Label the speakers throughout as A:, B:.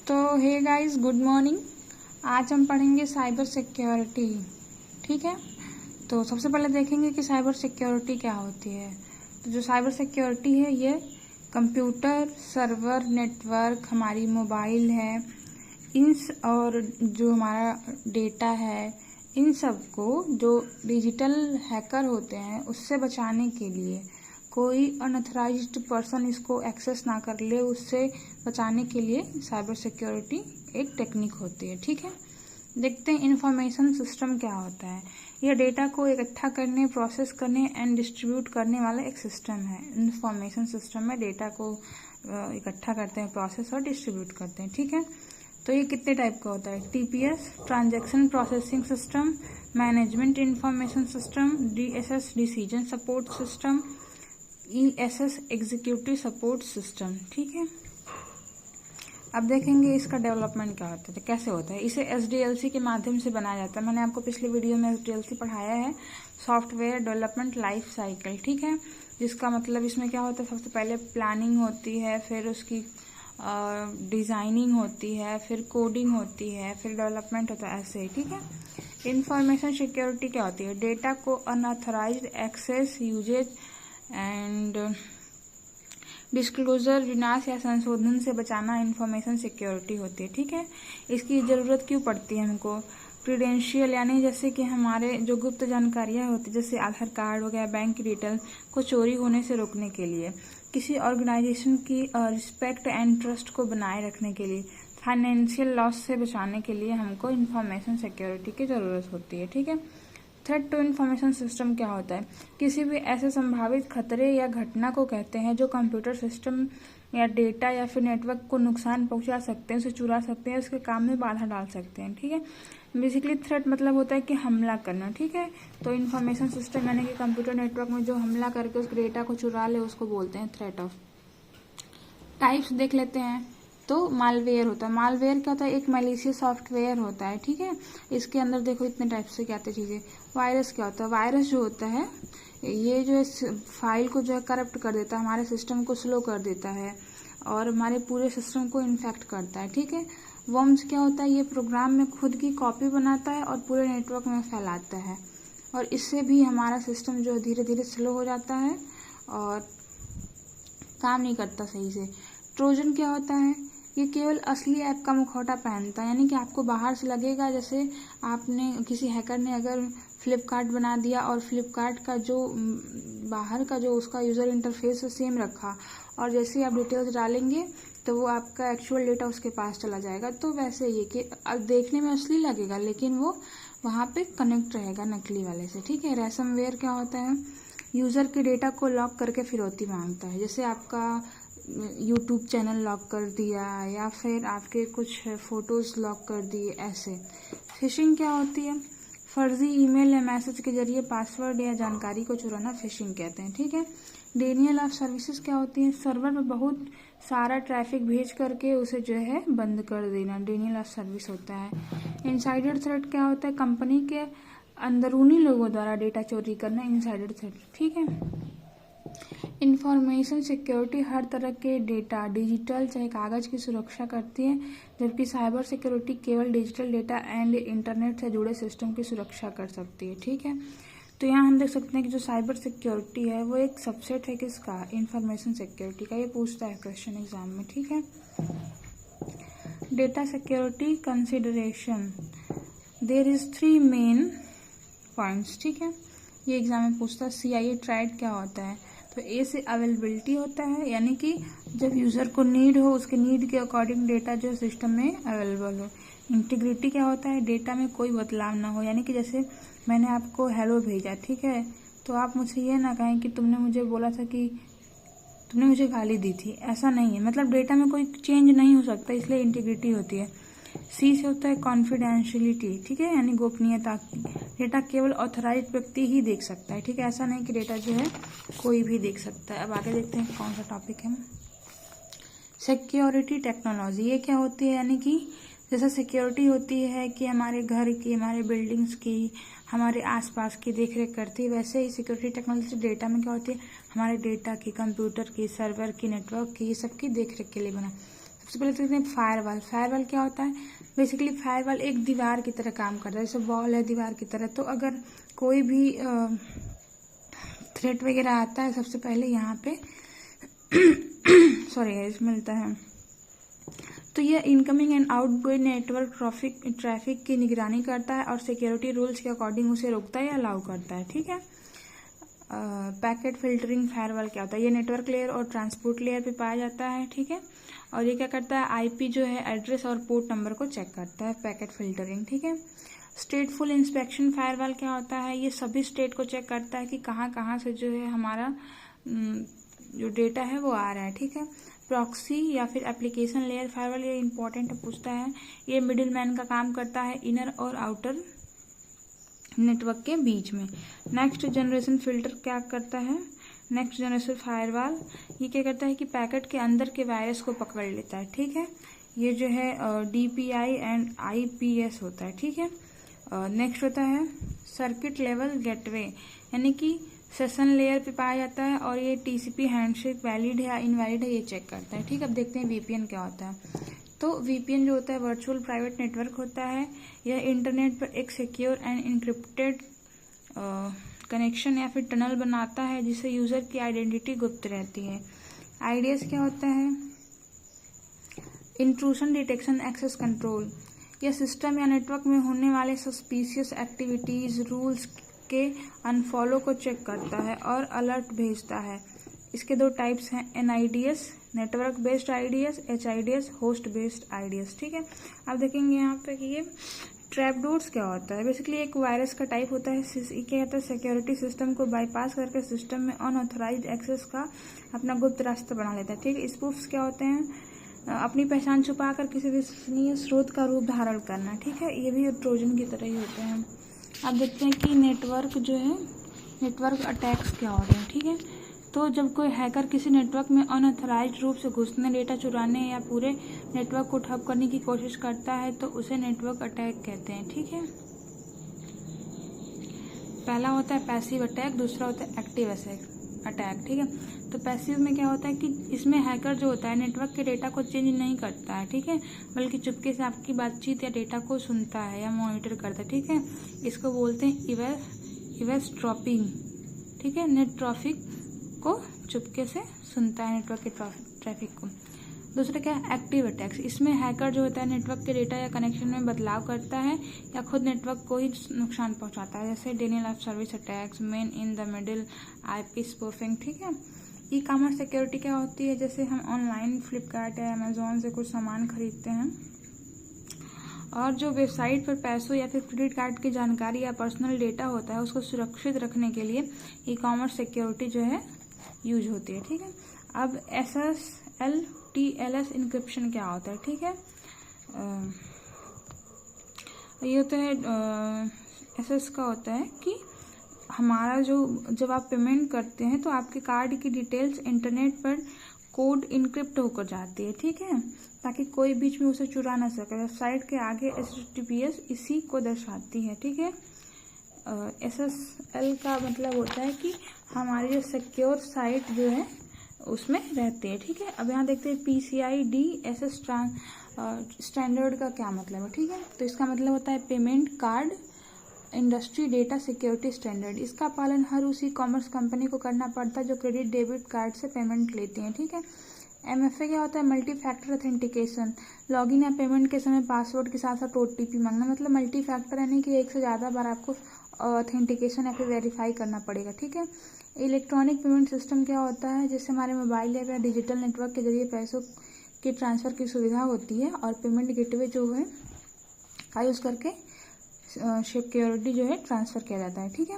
A: तो hey guys, good morning. आज हम पढ़ेंगे साइबर सिक्योरिटी। ठीक है, तो सबसे पहले देखेंगे कि साइबर सिक्योरिटी क्या होती है। तो जो साइबर सिक्योरिटी है ये कंप्यूटर, सर्वर, नेटवर्क, हमारी मोबाइल है, और जो हमारा डेटा है, इन सब को जो डिजिटल हैकर होते हैं उससे बचाने के लिए, कोई अनऑथराइज्ड पर्सन इसको एक्सेस ना कर ले, उससे बचाने के लिए साइबर सिक्योरिटी एक टेक्निक होती है। ठीक है, देखते हैं इंफॉर्मेशन सिस्टम क्या होता है। यह डेटा को इकट्ठा करने, प्रोसेस करने एंड डिस्ट्रीब्यूट करने वाला एक सिस्टम है। इंफॉर्मेशन सिस्टम में डेटा को इकट्ठा करते हैं, प्रोसेस और डिस्ट्रीब्यूट करते हैं। ठीक है, तो ये कितने टाइप का होता है? TPS, transaction processing system, management information system, DSS, decision support system, ESS, executive support system. ठीक है, अब देखेंगे इसका डेवलपमेंट क्या होता है, तो कैसे होता है। इसे एसडीएलसी के माध्यम से बनाया जाता है। मैंने आपको पिछले वीडियो में एसडीएलसी पढ़ाया है, सॉफ्टवेयर डेवलपमेंट लाइफ साइकिल। ठीक है, जिसका मतलब इसमें क्या होता है, सबसे पहले प्लानिंग होती है, फिर उसकी डिजाइनिंग होती है, फिर कोडिंग होती है, फिर डेवलपमेंट होता है, ऐसे ही। ठीक है, इंफॉर्मेशन सिक्योरिटी क्या होती है? डेटा को unauthorised access, usages and disclosure, विनाश या संशोधन से बचाना इंफॉर्मेशन सिक्योरिटी होती है। ठीक है, इसकी ज़रूरत क्यों पड़ती है हमको? क्रीडेंशियल, यानी जैसे कि हमारे जो गुप्त जानकारियाँ होती है, जैसे आधार कार्ड हो गया, बैंक की डिटेल को चोरी होने से रोकने के लिए, किसी ऑर्गेनाइजेशन की रिस्पेक्ट एंड ट्रस्ट को बनाए रखने के लिए, फाइनेंशियल लॉस से बचाने के लिए हमको इंफॉर्मेशन सिक्योरिटी की ज़रूरत होती है। ठीक है, थ्रेट टू इंफॉर्मेशन सिस्टम क्या होता है? किसी भी ऐसे संभावित खतरे या घटना को कहते हैं जो कंप्यूटर सिस्टम या डेटा या फिर नेटवर्क को नुकसान पहुंचा सकते हैं, उसे चुरा सकते हैं, उसके काम में बाधा डाल सकते हैं। ठीक है, बेसिकली थ्रेट मतलब होता है कि हमला करना। ठीक है, तो इंफॉर्मेशन सिस्टम यानी कि कंप्यूटर नेटवर्क में जो हमला करके उस डेटा को चुरा ले, उसको बोलते हैं थ्रेट ऑफ। टाइप्स देख लेते हैं। तो मालवेयर होता है। मालवेयर क्या होता है? एक मैलिशियस सॉफ्टवेयर होता है। ठीक है, इसके अंदर देखो इतने टाइप से क्या आते चीज़ें। वायरस क्या होता है? वायरस जो होता है ये जो है फाइल को जो है करप्ट कर देता है, हमारे सिस्टम को स्लो कर देता है और हमारे पूरे सिस्टम को इन्फेक्ट करता है। ठीक है, वर्म्स क्या होता है? ये प्रोग्राम में खुद की कॉपी बनाता है और पूरे नेटवर्क में फैलाता है, और इससे भी हमारा सिस्टम जो धीरे धीरे स्लो हो जाता है और काम नहीं करता सही से। ट्रोजन क्या होता है? ये केवल असली ऐप का मुखौटा पहनता है, यानी कि आपको बाहर से लगेगा जैसे आपने किसी हैकर ने अगर फ्लिपकार्ट बना दिया और फ्लिपकार्ट का जो बाहर का जो उसका यूज़र इंटरफेस है सेम रखा, और जैसे ही आप डिटेल्स डालेंगे तो वो आपका एक्चुअल डेटा उसके पास चला जाएगा। तो वैसे ये कि देखने में असली लगेगा लेकिन वो वहाँ पे कनेक्ट रहेगा नकली वाले से। ठीक है, रैंसमवेयर क्या होता है? यूज़र के डेटा को लॉक करके फिरौती मांगता है, जैसे आपका यूट्यूब चैनल लॉक कर दिया या फिर आपके कुछ फ़ोटोज़ लॉक कर दिए, ऐसे। फिशिंग क्या होती है? फर्जी ईमेल या मैसेज के जरिए पासवर्ड या जानकारी को चुराना फिशिंग कहते हैं। ठीक है, डेनियल ऑफ सर्विसेज क्या होती है? सर्वर में बहुत सारा ट्रैफिक भेज करके उसे जो है बंद कर देना, डेनियल ऑफ सर्विस होता है। इनसाइडर थ्रेट क्या होता है? कंपनी के अंदरूनी लोगों द्वारा डेटा चोरी करना, इनसाइडर थ्रेट। ठीक है, इंफॉर्मेशन सिक्योरिटी हर तरह के डेटा, डिजिटल चाहे कागज, की सुरक्षा करती है, जबकि साइबर सिक्योरिटी केवल डिजिटल डेटा एंड इंटरनेट से जुड़े सिस्टम की सुरक्षा कर सकती है। ठीक है, तो यहाँ हम देख सकते हैं कि जो साइबर सिक्योरिटी है वो एक सबसेट है किसका? इंफॉर्मेशन सिक्योरिटी का। ये पूछता है क्वेश्चन एग्जाम में। ठीक है, data security consideration, there is 3 main points. ठीक है, ये एग्जाम में पूछता है। CIA ट्राइड क्या होता है? तो ए से अवेलेबिलिटी होता है, यानी कि जब यूज़र को नीड हो, उसके नीड के अकॉर्डिंग डेटा जो सिस्टम में अवेलेबल हो। इंटीग्रिटी क्या होता है? डेटा में कोई बदलाव ना हो, यानी कि जैसे मैंने आपको हेलो भेजा, ठीक है, तो आप मुझसे ये ना कहें कि तुमने मुझे बोला था कि तुमने मुझे गाली दी थी, ऐसा नहीं है। मतलब डेटा में कोई चेंज नहीं हो सकता, इसलिए इंटीग्रिटी होती है। सी से होता है कॉन्फिडेंशियलिटी। ठीक है, यानी गोपनीयता। डेटा केवल ऑथराइज व्यक्ति ही देख सकता है। ठीक है, ऐसा नहीं कि डेटा जो है कोई भी देख सकता है। अब आगे देखते हैं कौन सा टॉपिक है। सिक्योरिटी टेक्नोलॉजी, ये क्या होती है? यानी कि जैसा सिक्योरिटी होती है कि हमारे घर की, हमारे बिल्डिंग्स की, हमारे आसपास की देखरेख करती है, वैसे ही सिक्योरिटी टेक्नोलॉजी डेटा में क्या होती है? हमारे डेटा की, कंप्यूटर की, सर्वर की, नेटवर्क की, ये सब की देखरेख के लिए बना। सबसे पहले देखते हैं फायरवॉल। फायरवॉल क्या होता है? बेसिकली फायरवॉल एक दीवार की तरह काम करता है, जैसे वॉल है दीवार की तरह। तो अगर कोई भी थ्रेट वगैरह आता है, सबसे पहले यहाँ पे मिलता है। तो यह incoming and outgoing network traffic की निगरानी करता है और सिक्योरिटी रूल्स के अकॉर्डिंग उसे रोकता है या अलाउ करता है, ठीक है। पैकेट फिल्टरिंग फायरवॉल क्या होता है? ये नेटवर्क लेयर और ट्रांसपोर्ट लेयर पे पाया जाता है, ठीक है। और ये क्या करता है? आईपी जो है एड्रेस और पोर्ट नंबर को चेक करता है, पैकेट फिल्टरिंग, ठीक है। स्टेटफुल इंस्पेक्शन फायरवॉल क्या होता है? ये सभी स्टेट को चेक करता है कि कहाँ कहाँ से जो है हमारा जो डेटा है वो आ रहा है, ठीक है। प्रॉक्सी या फिर एप्लीकेशन लेयर फायरवॉल, ये इंपॉर्टेंट पूछता है। ये मिडिल मैन का काम करता है इनर और आउटर नेटवर्क के बीच में। नेक्स्ट जनरेशन फिल्टर क्या करता है? नेक्स्ट जनरेशन फायरवॉल ये क्या करता है कि पैकेट के अंदर के वायरस को पकड़ लेता है, ठीक है। ये जो है DPI एंड IPS होता है, ठीक है। नेक्स्ट होता है सर्किट लेवल गेटवे, यानी कि सेशन लेयर पे पाया जाता है और ये TCP हैंडशेक वैलिड है या इनवैलिड है ये चेक करता है, ठीक है। अब देखते हैं VPN क्या होता है। तो VPN जो होता है वर्चुअल प्राइवेट नेटवर्क होता है। यह इंटरनेट पर एक सिक्योर एंड इनक्रिप्टेड कनेक्शन या फिर टनल बनाता है जिससे यूजर की आइडेंटिटी गुप्त रहती है। IDS क्या होता है? Intrusion detection access control. यह सिस्टम या नेटवर्क में होने वाले सस्पिशियस एक्टिविटीज रूल्स के अनफॉलो को चेक करता है और अलर्ट भेजता है। इसके दो टाइप्स हैं, NIDS network based IDS, HIDS host based IDS, ठीक है। अब देखेंगे यहाँ पे कि ये ट्रैपडोर्स क्या होता है। बेसिकली एक वायरस का टाइप होता है। ये क्या कहता है? सिक्योरिटी सिस्टम को बाईपास करके सिस्टम में अनऑथराइज्ड एक्सेस का अपना गुप्त रास्ता बना लेता है, ठीक है। स्पूफ्स क्या होते हैं? अपनी पहचान छुपाकर किसी विश्वसनीय स्रोत का रूप धारण करना, ठीक है। ये भी ट्रोजन की तरह ही होते हैं। अब देखते हैं कि नेटवर्क जो है नेटवर्क अटैक्स क्या होते हैं, ठीक है। तो जब कोई हैकर किसी नेटवर्क में अनऑथराइज्ड रूप से घुसने, डेटा चुराने या पूरे नेटवर्क को ठप करने की कोशिश करता है तो उसे नेटवर्क अटैक कहते हैं, ठीक है। पहला होता है पैसिव अटैक, दूसरा होता है एक्टिव अटैक, ठीक है। तो पैसिव में क्या होता है कि इसमें हैकर जो होता है नेटवर्क के डेटा को चेंज नहीं करता है, ठीक है, बल्कि चुपके से आपकी बातचीत या डेटा को सुनता है या मॉनिटर करता है, ठीक है। इसको बोलते हैं इवेस्ट्रॉपिंग, ठीक है। नेट ट्रैफिक को चुपके से सुनता है, नेटवर्क के ट्रैफिक को। दूसरा क्या है? Active attacks. इसमें हैकर जो होता है नेटवर्क के डेटा या कनेक्शन में बदलाव करता है या खुद नेटवर्क को ही नुकसान पहुंचाता है, जैसे denial of service attacks, man in the middle, IP spoofing, ठीक है। ई-कॉमर्स सिक्योरिटी क्या होती है? जैसे हम ऑनलाइन फ्लिपकार्ट या अमेजोन से कुछ सामान खरीदते हैं और जो वेबसाइट पर पैसों या फिर क्रेडिट कार्ड की जानकारी या पर्सनल डेटा होता है उसको सुरक्षित रखने के लिए ई-कॉमर्स सिक्योरिटी जो है यूज होती है, ठीक है। अब SSL TLS इंक्रिप्शन क्या होता है, ठीक है। ये होता है SS का होता है कि हमारा जब आप पेमेंट करते हैं तो आपके कार्ड की डिटेल्स इंटरनेट पर कोड इनक्रिप्ट होकर जाती है, ठीक है, ताकि कोई बीच में उसे चुरा ना सके। वेबसाइट के आगे HTTPS इसी को दर्शाती है, ठीक है। SSL का मतलब होता है कि हमारी जो सिक्योर साइट जो है उसमें रहते हैं, ठीक है। अब यहाँ देखते हैं PCI DSS स्टैंडर्ड का क्या मतलब है, ठीक है। तो इसका मतलब होता है payment card industry data security standard. इसका पालन हर उस ई-कॉमर्स कंपनी को करना पड़ता है जो क्रेडिट डेबिट कार्ड से पेमेंट लेती है, ठीक है। MFA क्या होता है? Multi factor authentication. लॉगिन या पेमेंट के समय पासवर्ड के साथ साथ OTP मांगना, मतलब मल्टी फैक्टर यानी कि एक से ज़्यादा बार आपको ऑथेंटिकेशन या फिर वेरीफाई करना पड़ेगा, ठीक है। इलेक्ट्रॉनिक पेमेंट सिस्टम क्या होता है? जैसे हमारे मोबाइल ऐप या डिजिटल नेटवर्क के जरिए पैसों के ट्रांसफ़र की सुविधा होती है और पेमेंट गेटवे जो है का यूज़ करके सिक्योरिटी जो है ट्रांसफ़र किया जाता है, ठीक है।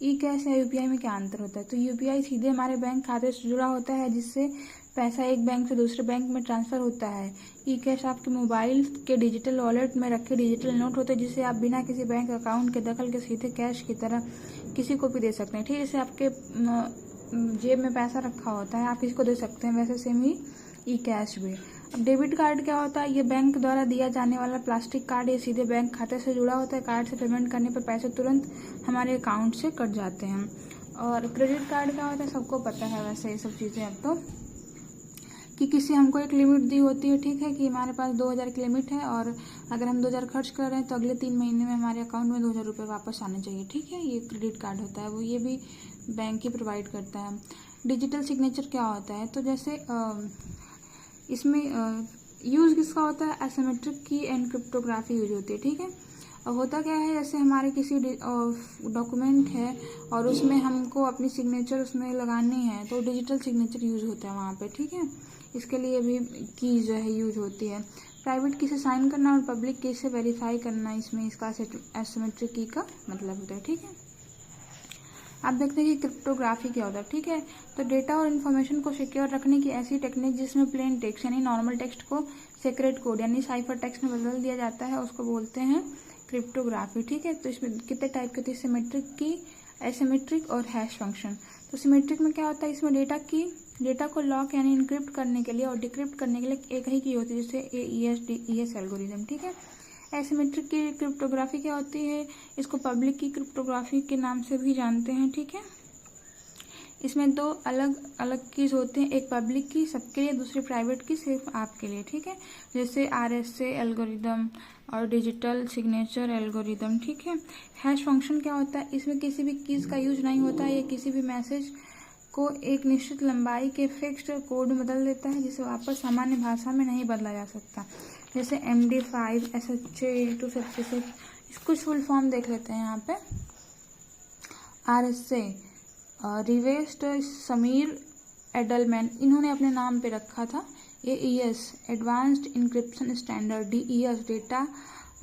A: ई-कैश या UPI में क्या अंतर होता है? तो UPI सीधे हमारे बैंक खाते से जुड़ा होता है जिससे पैसा एक बैंक से दूसरे बैंक में ट्रांसफ़र होता है। ई-कैश आपके मोबाइल के डिजिटल वॉलेट में रखे डिजिटल नोट होते हैं जिसे आप बिना किसी बैंक अकाउंट के दखल के सीधे कैश की तरह किसी को भी दे सकते हैं, ठीक है। जैसे आपके जेब में पैसा रखा होता है आप किसी को दे सकते हैं, वैसे सेम ही ई-कैश भी। अब डेबिट कार्ड क्या होता है? ये बैंक द्वारा दिया जाने वाला प्लास्टिक कार्ड, ये सीधे बैंक खाते से जुड़ा होता है। कार्ड से पेमेंट करने पर पैसे तुरंत हमारे अकाउंट से कट जाते हैं। और क्रेडिट कार्ड क्या होता है? सबको पता है वैसे ये सब चीज़ें अब तो। कि किसी हमको एक लिमिट दी होती है, ठीक है, कि हमारे पास 2000 की लिमिट है और अगर हम 2000 खर्च कर रहे हैं तो अगले 3 महीने में हमारे अकाउंट में 2000 रुपये वापस आने चाहिए, ठीक है। ये क्रेडिट कार्ड होता है, वो ये भी बैंक ही प्रोवाइड करता है। डिजिटल सिग्नेचर क्या होता है, तो जैसे इसमें यूज़ किसका होता है, एसिमेट्रिक की एंड क्रिप्टोग्राफी यूज होती है, ठीक है। अब होता क्या है, जैसे हमारे किसी डॉक्यूमेंट है और उसमें हमको अपनी सिग्नेचर उसमें लगानी है तो डिजिटल सिग्नेचर यूज होता है वहाँ पे, ठीक है। इसके लिए भी की जो है यूज होती है। प्राइवेट की से साइन करना और पब्लिक की से वेरीफाई करना, इसमें इसका एसिमेट्रिक की का मतलब होता है, ठीक है। आप देखते हैं कि क्रिप्टोग्राफी क्या होता है, ठीक है। तो डेटा और इन्फॉर्मेशन को सिक्योर रखने की ऐसी टेक्निक जिसमें प्लेन टेक्स्ट यानी नॉर्मल टेक्स्ट को सीक्रेट कोड यानी साइफर टेक्स्ट में बदल दिया जाता है, उसको बोलते हैं क्रिप्टोग्राफी, ठीक है। तो इसमें कितने टाइप के होते हैं, सिमेट्रिक की, एसिमेट्रिक और हैश फंक्शन। तो सिमेट्रिक में क्या होता है, इसमें डेटा को लॉक यानी इनक्रिप्ट करने के लिए और डिक्रिप्ट करने के लिए एक ही की होती है, जैसे AES एल्गोरिथम, ठीक है। एसिमेट्रिक की क्रिप्टोग्राफी क्या होती है, इसको पब्लिक की क्रिप्टोग्राफी के नाम से भी जानते हैं, ठीक है। इसमें 2 अलग अलग कीज होते हैं, एक पब्लिक की सबके लिए, दूसरी प्राइवेट की सिर्फ आपके लिए, ठीक है। जैसे RSA एल्गोरिदम और डिजिटल सिग्नेचर एल्गोरिदम, ठीक है। हैश फंक्शन क्या होता है, इसमें किसी भी कीज का यूज नहीं होता है, ये किसी भी मैसेज को एक निश्चित लंबाई के फिक्स्ड कोड में बदल देता है जिसे वापस सामान्य भाषा में नहीं बदला जा सकता। जैसे MD5 SHA 256, इसको फुल फॉर्म देख लेते हैं यहाँ पे। RSA रिवेस्ट समीर एडलमैन, इन्होंने अपने नाम पे रखा था। AES advanced encryption standard, DES data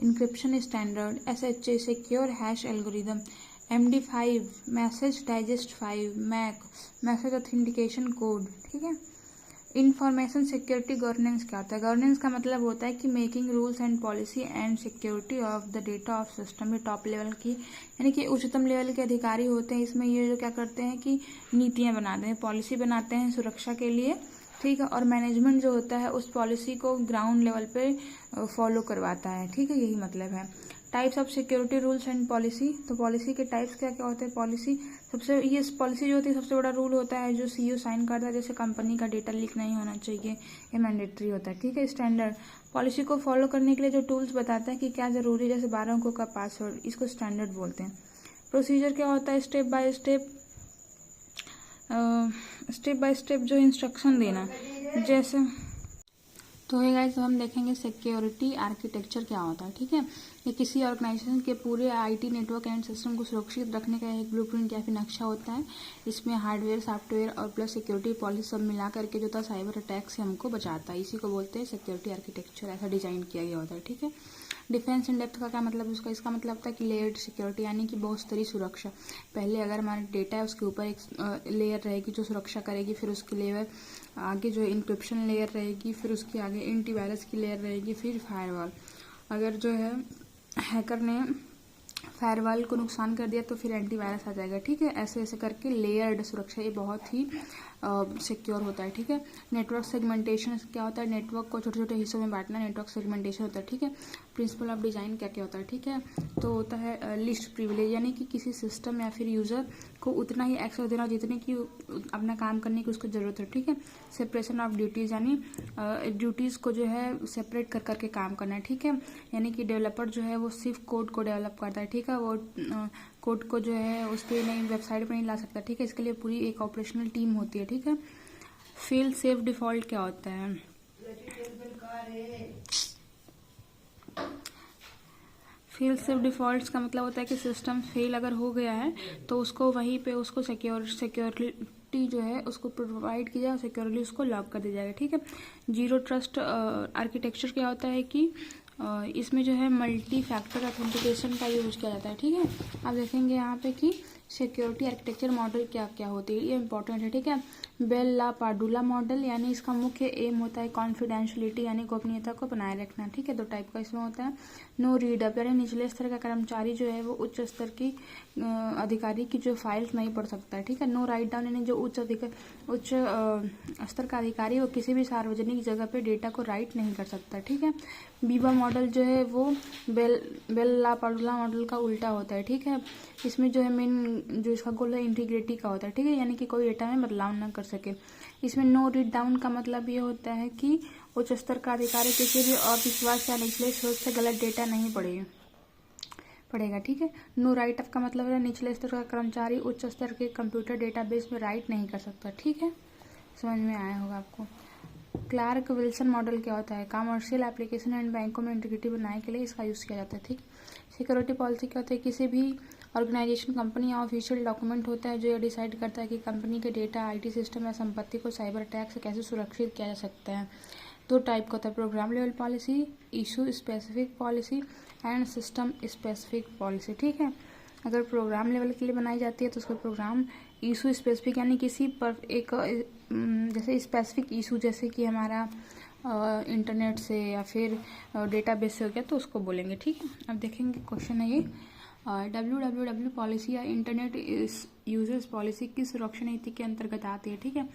A: encryption standard, SHA secure hash algorithm, MD5 message digest 5, MAC message authentication code, ठीक है। इंफॉर्मेशन सिक्योरिटी गवर्नेंस क्या होता है, गवर्नेंस का मतलब होता है कि making rules and policy and security of the data of system. ये टॉप लेवल की यानी कि उच्चतम लेवल के अधिकारी होते हैं। इसमें ये जो क्या करते हैं कि नीतियां बनाते हैं, पॉलिसी बनाते हैं सुरक्षा के लिए, ठीक है। और मैनेजमेंट जो होता है उस पॉलिसी को ग्राउंड लेवल पे फॉलो करवाता है, ठीक है, यही मतलब है। Types of security rules and policy, तो पॉलिसी के टाइप्स क्या क्या होते हैं, पॉलिसी ये पॉलिसी जो होती है सबसे बड़ा रूल होता है जो CEO साइन करता है, जैसे कंपनी का डेटा लीक नहीं होना चाहिए, ये मैंडेटरी होता है, ठीक है। स्टैंडर्ड पॉलिसी को फॉलो करने के लिए जो टूल्स बताता है कि क्या जरूरी है, जैसे 12 अंकों का पासवर्ड, इसको स्टैंडर्ड बोलते हैं। प्रोसीजर क्या होता है, स्टेप बाय स्टेप जो इंस्ट्रक्शन देना, जैसे तो ये गाइस हम देखेंगे सिक्योरिटी आर्किटेक्चर क्या होता है, ठीक है। ये किसी ऑर्गेनाइजेशन के पूरे IT नेटवर्क एंड सिस्टम को सुरक्षित रखने का एक ब्लूप्रिंट या फिर नक्शा होता है। इसमें हार्डवेयर, सॉफ्टवेयर और प्लस सिक्योरिटी पॉलिसी सब मिला करके जो था साइबर अटैक से हमको बचाता है, इसी को बोलते हैं सिक्योरिटी आर्किटेक्चर। ऐसा डिजाइन किया गया होता है, ठीक है। डिफेंस इन डेप्थ का क्या मतलब है, इसका मतलब होता है कि लेयर्ड सिक्योरिटी यानी कि बहुत स्तरीय सुरक्षा। पहले अगर हमारा डेटा है उसके ऊपर एक लेयर रहेगी जो सुरक्षा करेगी, फिर उसकी लेयर आगे जो इंक्रिप्शन लेयर रहेगी, फिर उसके आगे एंटीवायरस की लेयर रहेगी, फिर फायरवॉल। अगर जो है हैकर ने फायरवॉल को नुकसान कर दिया तो फिर एंटीवायरस आ जाएगा, ठीक है। ऐसे ऐसे करके लेयर्ड सुरक्षा ये बहुत ही सिक्योर होता है, ठीक है। नेटवर्क सेगमेंटेशन क्या होता है, नेटवर्क को छोटे छोटे हिस्सों में बांटना नेटवर्क सेगमेंटेशन होता है, ठीक है। प्रिंसिपल ऑफ डिजाइन क्या क्या होता है, ठीक है। तो होता है लिस्ट प्रिविलेज यानी कि किसी सिस्टम या फिर यूजर को उतना ही एक्सेस देना जितने की अपना काम करने की उसको जरूरत है, ठीक है। सेपरेशन ऑफ ड्यूटीज यानी ड्यूटीज को जो है सेपरेट कर करके काम करना है, ठीक है। यानी कि डेवलपर जो है वो सिर्फ कोड को डेवलप करता है, ठीक है। वो कोड को जो है उसके नहीं वेबसाइट पर नहीं ला सकता, ठीक है। इसके लिए पूरी एक ऑपरेशनल टीम होती है, ठीक है। फेल सेफ डिफॉल्ट क्या होता है, फेल सेफ डिफॉल्ट्स का मतलब होता है कि सिस्टम फेल अगर हो गया है तो उसको वहीं पे उसको सिक्योरिटी जो है उसको प्रोवाइड की जाए, सिक्योरली उसको लॉक कर दिया जाएगा, ठीक है। जीरो ट्रस्ट आर्किटेक्चर क्या होता है कि इसमें जो है मल्टी फैक्टर ऑथेंटिकेशन का यूज किया जाता है, ठीक है। आप देखेंगे यहाँ पे कि सिक्योरिटी आर्किटेक्चर मॉडल क्या क्या होती है, ये इंपॉर्टेंट है, ठीक है। बेल ला पाडुला मॉडल यानी इसका मुख्य एम होता है कॉन्फिडेंशियलिटी यानी गोपनीयता को बनाए रखना, ठीक है। 2 टाइप का इसमें होता है। नो रीड अप यानी निचले स्तर का कर्मचारी जो है वो उच्च स्तर की अधिकारी की जो फाइल्स नहीं पढ़ सकता है, ठीक है। नो राइट डाउन यानी जो उच्च स्तर का अधिकारी वो किसी भी सार्वजनिक जगह पे डेटा को राइट नहीं कर सकता, ठीक है। बीबा मॉडल जो है वो बेल ला पाडुला मॉडल का उल्टा होता है, ठीक है। इसमें जो है मेन जो इसका गोल है इंटीग्रिटी का होता है, ठीक है, यानी कि कोई डेटा में बदलाव ना कर सके। इसमें नो रीड डाउन का मतलब ये होता है कि उच्च स्तर का अधिकारी किसी भी अविश्वास या निचले स्रोत से गलत डेटा नहीं पढ़ेगा, ठीक है। नो राइट अप का मतलब है निचले स्तर का कर्मचारी उच्च स्तर के कंप्यूटर डेटाबेस में राइट नहीं कर सकता, ठीक है। समझ में आया होगा आपको। क्लार्क विल्सन मॉडल क्या होता है? कमर्शियल एप्लीकेशन एंड बैंकों में इंटीग्रिटी बनाने के लिए इसका यूज़ किया जाता है, ठीक। सिक्योरिटी पॉलिसी क्या होता है? किसी भी ऑर्गेनाइजेशन, कंपनी या ऑफिशियल डॉक्यूमेंट होता है जो ये डिसाइड करता है कि कंपनी के डेटा, आईटी सिस्टम या संपत्ति को साइबर अटैक से कैसे सुरक्षित किया जा सकता है। दो टाइप का होता है, program level policy, issue specific policy and system specific policy, ठीक है। अगर प्रोग्राम लेवल के लिए बनाई जाती है तो उसका प्रोग्राम, इशू स्पेसिफिक यानी किसी पर एक जैसे स्पेसिफिक इशू, जैसे कि हमारा इंटरनेट से या फिर डेटाबेस से हो गया तो उसको बोलेंगे, ठीक है। अब देखेंगे क्वेश्चन है ये, WWW पॉलिसी या इंटरनेट यूजर्स पॉलिसी किस सुरक्षा नीति के अंतर्गत आती है, ठीक है।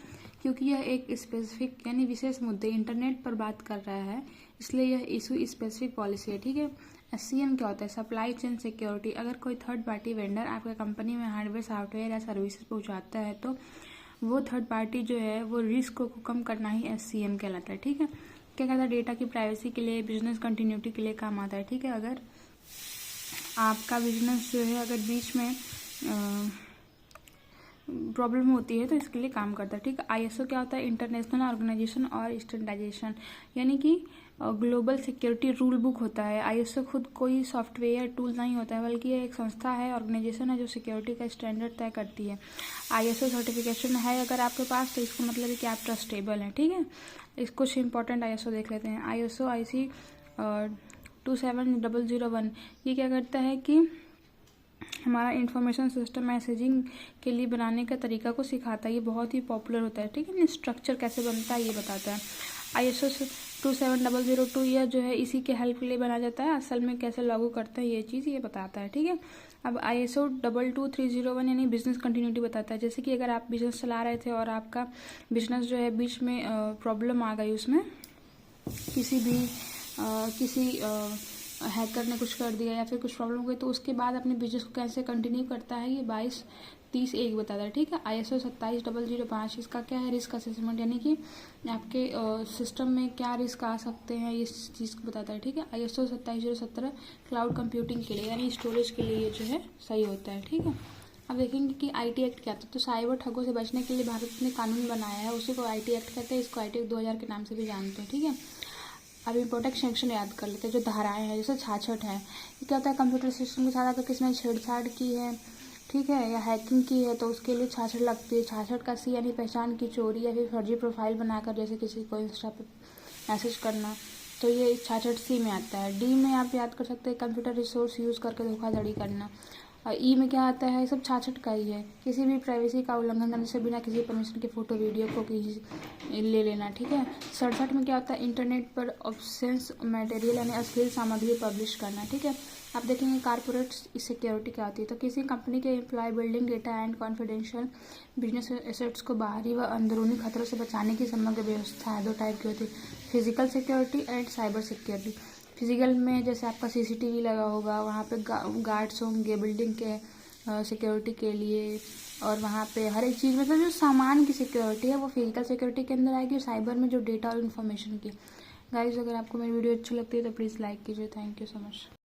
A: क्योंकि यह एक स्पेसिफिक यानी विशेष मुद्दे इंटरनेट पर बात कर रहा है, इसलिए यह इशू स्पेसिफिक पॉलिसी है, ठीक है। SCM क्या होता है? Supply chain security. अगर कोई थर्ड पार्टी वेंडर आपके कंपनी में हार्डवेयर, सॉफ्टवेयर या सर्विसेज पहुंचाता है तो वो थर्ड पार्टी जो है वो रिस्क को कम करना ही SCM कहलाता है, ठीक है। क्या कहता है? डेटा की प्राइवेसी के लिए, बिजनेस कंटिन्यूटी के लिए काम आता है, ठीक है। अगर आपका बिजनेस जो है अगर बीच में प्रॉब्लम होती है तो इसके लिए काम करता है, ठीक है। ISO क्या होता है? इंटरनेशनल ऑर्गेनाइजेशन और स्टैंडर्डाइजेशन, यानी कि ग्लोबल सिक्योरिटी रूल बुक होता है। ISO खुद कोई सॉफ्टवेयर टूल नहीं होता है, बल्कि यह एक संस्था है, ऑर्गेनाइजेशन है जो सिक्योरिटी का स्टैंडर्ड तय करती है। ISO सर्टिफिकेशन है अगर आपके पास तो इसका मतलब है कि आप ट्रस्टेबल हैं, ठीक है। कुछ इंपॉर्टेंट ISO देख लेते हैं। ISO IC 27001 ये क्या करता है कि हमारा इंफॉर्मेशन सिस्टम मैसेजिंग के लिए बनाने का तरीका को सिखाता है। ये बहुत ही पॉपुलर होता है, ठीक है। स्ट्रक्चर कैसे बनता है ये बताता है। ISO 27002 यह जो है इसी के हेल्प के लिए बनाया जाता है, असल में कैसे लागू करता है ये चीज़ ये बताता है, ठीक है। अब ISO 22301 यानी बिजनेस कंटिन्यूटी बताता है। जैसे कि अगर आप बिजनेस चला रहे थे और आपका बिजनेस जो है बीच में प्रॉब्लम आ गई, उसमें किसी हैकर ने कुछ कर दिया या फिर कुछ प्रॉब्लम हो गई, तो उसके बाद अपने बिजनेस को कैसे कंटिन्यू करता है ये 2230-1 बताता है, ठीक है। ISO 27005 इसका क्या है? रिस्क असेसमेंट, यानी कि आपके सिस्टम में क्या रिस्क आ सकते हैं इस चीज़ को बताता है, ठीक है। ISO 27017 क्लाउड कंप्यूटिंग के लिए यानी स्टोरेज के लिए ये जो है सही होता है, ठीक है। अब देखेंगे कि IT एक्ट क्या था। तो साइबर ठगों से बचने के लिए भारत ने कानून बनाया है, उसी को IT एक्ट कहते हैं, इसको IT एक्ट 2000 के नाम से भी जानते हैं, ठीक है। अब इम्पोर्टेंट सेक्शन याद कर लेते हैं, जो धाराएं हैं, जैसे 66 है। ये क्या होता है? कंप्यूटर सिस्टम के साथ अगर किसी ने छेड़छाड़ की है, ठीक है, या हैकिंग की है तो उसके लिए 66 लगती है। 66 का C यानी पहचान की चोरी या फिर फर्जी प्रोफाइल बनाकर जैसे किसी को इंस्टा पे मैसेज करना, तो ये 66C में आता है। D में आप याद कर सकते हैं कंप्यूटर रिसोर्स यूज़ करके धोखाधड़ी करना। और E में क्या आता है? सब 66 का ही है, किसी भी प्राइवेसी का उल्लंघन करने से बिना किसी परमिशन के फोटो वीडियो को ले लेना, ठीक है। 67 में क्या होता है? इंटरनेट पर ऑब्सेंस मटेरियल यानी अश्लील सामग्री पब्लिश करना, ठीक है। आप देखेंगे कारपोरेट सिक्योरिटी क्या होती है। तो किसी कंपनी के employee building data and confidential business assets को बाहरी व अंदरूनी खतरों से बचाने की समग्र व्यवस्था है। दो टाइप की होती है, physical security and cyber security. Physical में जैसे आपका CCTV लगा होगा, वहाँ पे गार्ड्स होंगे बिल्डिंग के सिक्योरिटी के लिए, और वहाँ पे हर एक चीज़ मतलब जो सामान की सिक्योरिटी है वो फिजिकल सिक्योरिटी के अंदर आएगी। और साइबर में जो डेटा और इन्फॉर्मेशन की। गाइस अगर आपको मेरी वीडियो अच्छी लगती है तो प्लीज़ लाइक कीजिए। Thank you so much.